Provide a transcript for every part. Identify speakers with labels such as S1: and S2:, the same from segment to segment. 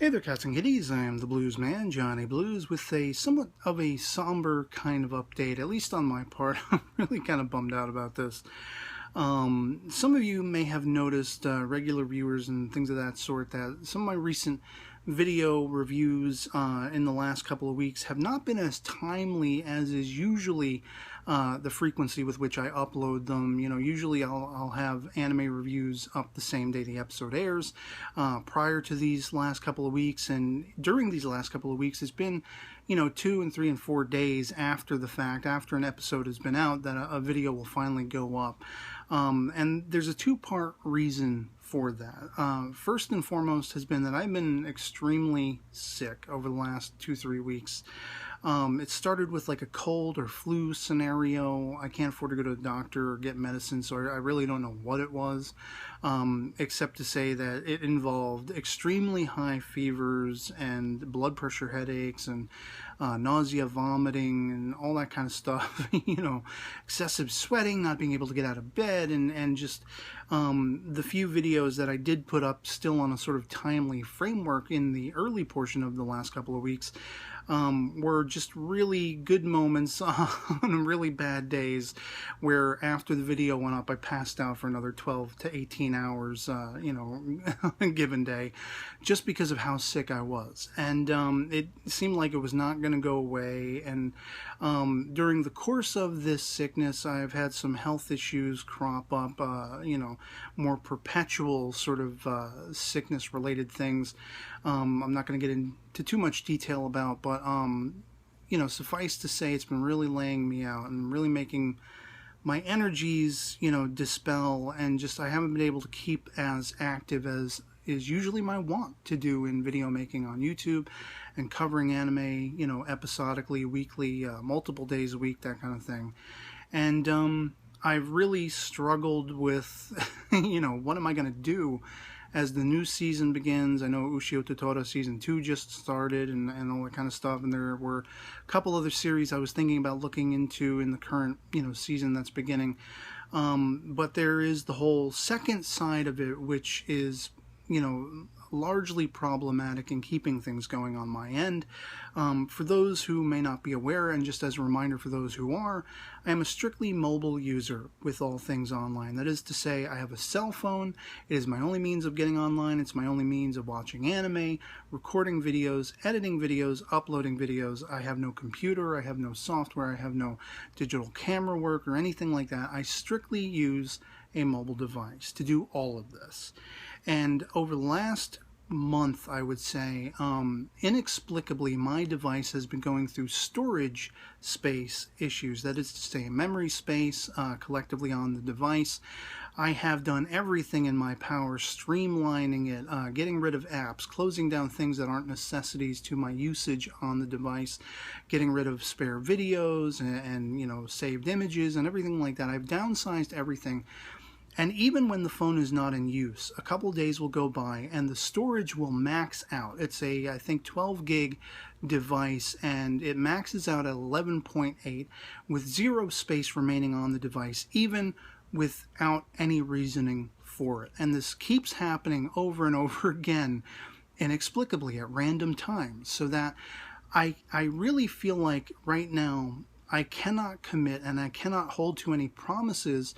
S1: Hey there, cats and kitties. I am the Blues Man, Johnny Blues, with a somewhat of a somber kind of update, at least on my part. I'm really kind of bummed out about this. Some of you may have noticed, regular viewers and things of that sort, that some of my recent video reviews in the last couple of weeks have not been as timely as is usually the frequency with which I upload them. You know, usually I'll have anime reviews up the same day the episode airs. Prior to these last couple of weeks and during these last couple of weeks, it's been, you know, 2 and 3 and 4 days after the fact, after an episode has been out, that a video will finally go up. And there's a two-part reason for that. First and foremost has been that I've been extremely sick over the last 2-3 weeks. It started with like a cold or flu scenario. I can't afford to go to a doctor or get medicine, so I really don't know what it was, except to say that it involved extremely high fevers and blood pressure headaches and nausea, vomiting, and all that kind of stuff. You know, excessive sweating, not being able to get out of bed, and just the few videos that I did put up still on a sort of timely framework in the early portion of the last couple of weeks were just really good moments on really bad days where after the video went up I passed out for another 12 to 18 hours, you know, a given day, just because of how sick I was. And it seemed like it was not going to go away. And during the course of this sickness, I've had some health issues crop up, you know, more perpetual sort of sickness-related things. I'm not going to get into too much detail about, but you know, suffice to say, it's been really laying me out and really making my energies, you know, dispel, and just I haven't been able to keep as active as is usually my want to do in video making on YouTube and covering anime, you know, episodically, weekly, multiple days a week, that kind of thing. And I've really struggled with, you know, what am I going to do as the new season begins. I know Ushio Totoro Season 2 just started and all that kind of stuff, and there were a couple other series I was thinking about looking into in the current, you know, season that's beginning. But there is the whole second side of it, which is, you know, largely problematic in keeping things going on my end. For those who may not be aware, and just as a reminder for those who are, I am a strictly mobile user with all things online. That is to say, I have a cell phone. It is my only means of getting online. It's my only means of watching anime, recording videos, editing videos, uploading videos. I have no computer. I have no software. I have no digital camera work or anything like that. I strictly use a mobile device to do all of this. And over the last month, I would say, inexplicably, my device has been going through storage space issues. That is to say, memory space collectively on the device. I have done everything in my power, streamlining it, getting rid of apps, closing down things that aren't necessities to my usage on the device, getting rid of spare videos and you know, saved images and everything like that. I've downsized everything. And even when the phone is not in use, a couple days will go by and the storage will max out. It's a, I think, 12 gig device, and it maxes out at 11.8 with 0 space remaining on the device, even without any reasoning for it. And this keeps happening over and over again, inexplicably at random times, so that I really feel like right now I cannot commit and I cannot hold to any promises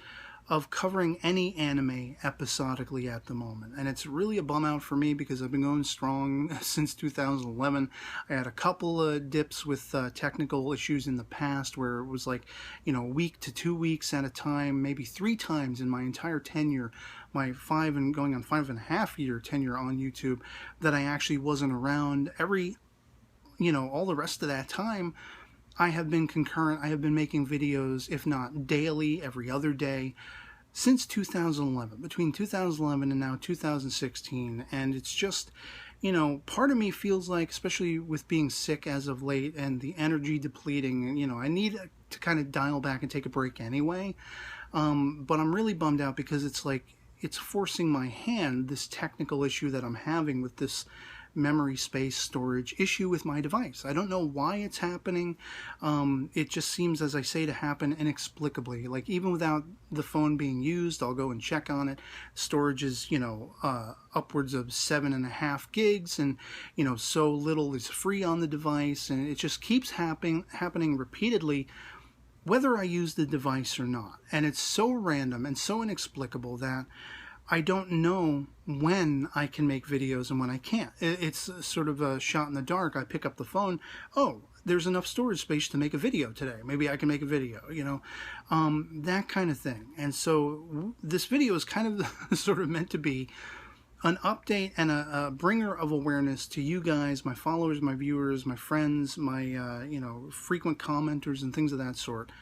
S1: of covering any anime episodically at the moment. And it's really a bum out for me because I've been going strong since 2011. I had a couple of dips with technical issues in the past where it was like, you know, a week to 2 weeks at a time, maybe 3 times in my entire tenure, my 5 and going on 5.5 year tenure on YouTube, that I actually wasn't around. Every, you know, all the rest of that time, I have been concurrent. I have been making videos, if not daily, every other day, since 2011, between 2011 and now 2016. And it's just, you know, part of me feels like, especially with being sick as of late and the energy depleting, you know, I need to kind of dial back and take a break anyway. But I'm really bummed out because it's like, it's forcing my hand, this technical issue that I'm having with this memory space storage issue with my device. I don't know why it's happening. It just seems, as I say, to happen inexplicably. Like, even without the phone being used, I'll go and check on it. Storage is, you know, upwards of 7.5 gigs, and, you know, so little is free on the device, and it just keeps happening repeatedly, whether I use the device or not. And it's so random and so inexplicable that I don't know when I can make videos and when I can't. It's sort of a shot in the dark. I pick up the phone, oh, there's enough storage space to make a video today. Maybe I can make a video, you know, that kind of thing. And so this video is kind of sort of meant to be an update and a bringer of awareness to you guys, my followers, my viewers, my friends, my, you know, frequent commenters and things of that sort.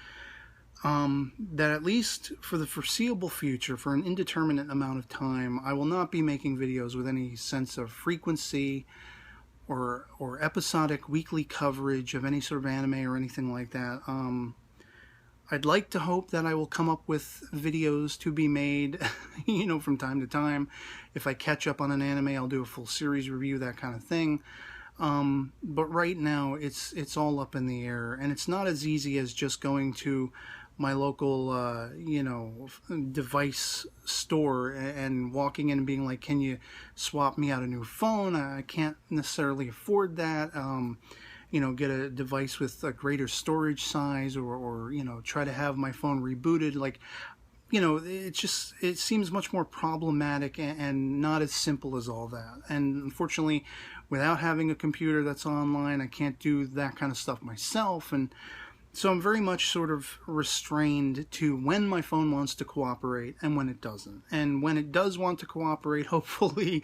S1: That at least for the foreseeable future, for an indeterminate amount of time, I will not be making videos with any sense of frequency or episodic weekly coverage of any sort of anime or anything like that. I'd like to hope that I will come up with videos to be made, you know, from time to time. If I catch up on an anime, I'll do a full series review, that kind of thing. But right now, it's all up in the air, and it's not as easy as just going to my local, you know, device store and walking in and being like, can you swap me out a new phone? I can't necessarily afford that. You know, get a device with a greater storage size, or, you know, try to have my phone rebooted. Like, you know, it seems much more problematic and not as simple as all that. And unfortunately, without having a computer that's online, I can't do that kind of stuff myself. And so I'm very much sort of restrained to when my phone wants to cooperate and when it doesn't. And when it does want to cooperate, hopefully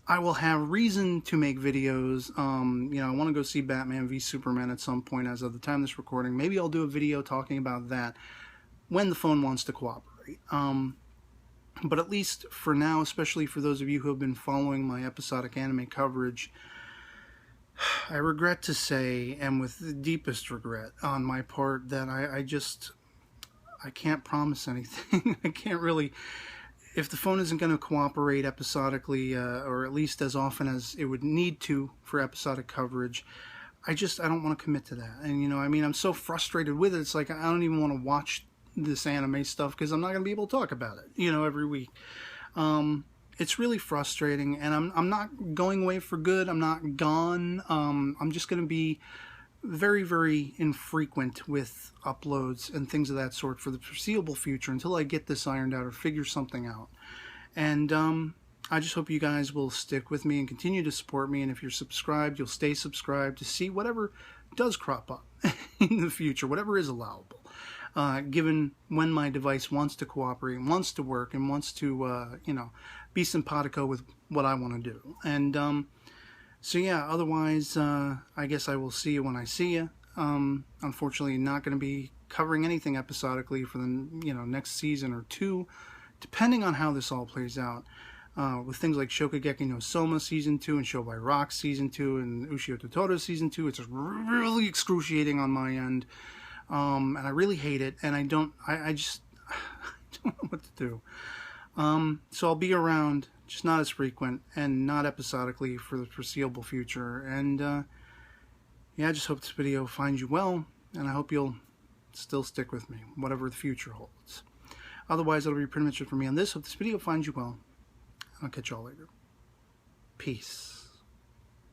S1: I will have reason to make videos. You know, I want to go see Batman v Superman at some point as of the time of this recording. Maybe I'll do a video talking about that when the phone wants to cooperate. But at least for now, especially for those of you who have been following my episodic anime coverage, I regret to say, and with the deepest regret on my part, that I can't promise anything. I can't really, if the phone isn't going to cooperate episodically, or at least as often as it would need to for episodic coverage, I don't want to commit to that. And, you know, I mean, I'm so frustrated with it. It's like, I don't even want to watch this anime stuff because I'm not going to be able to talk about it, you know, every week. It's really frustrating, and I'm not going away for good. I'm not gone. I'm just going to be very, very infrequent with uploads and things of that sort for the foreseeable future until I get this ironed out or figure something out. And I just hope you guys will stick with me and continue to support me. And if you're subscribed, you'll stay subscribed to see whatever does crop up in the future, whatever is allowable. Given when my device wants to cooperate, wants to work, and wants to, you know, be simpatico with what I want to do. And so yeah, otherwise, I guess I will see you when I see you. Unfortunately, not going to be covering anything episodically for the, you know, next season or two, depending on how this all plays out. With things like Shokugeki no Soma Season 2 and Show by Rock Season 2 and Ushio Totoro Season 2, it's really excruciating on my end. And I really hate it, and I just I don't know what to do. So I'll be around, just not as frequent and not episodically for the foreseeable future. And yeah, I just hope this video finds you well, and I hope you'll still stick with me, whatever the future holds. Otherwise, that'll be pretty much it for me on this. Hope this video finds you well. I'll catch y'all later. Peace.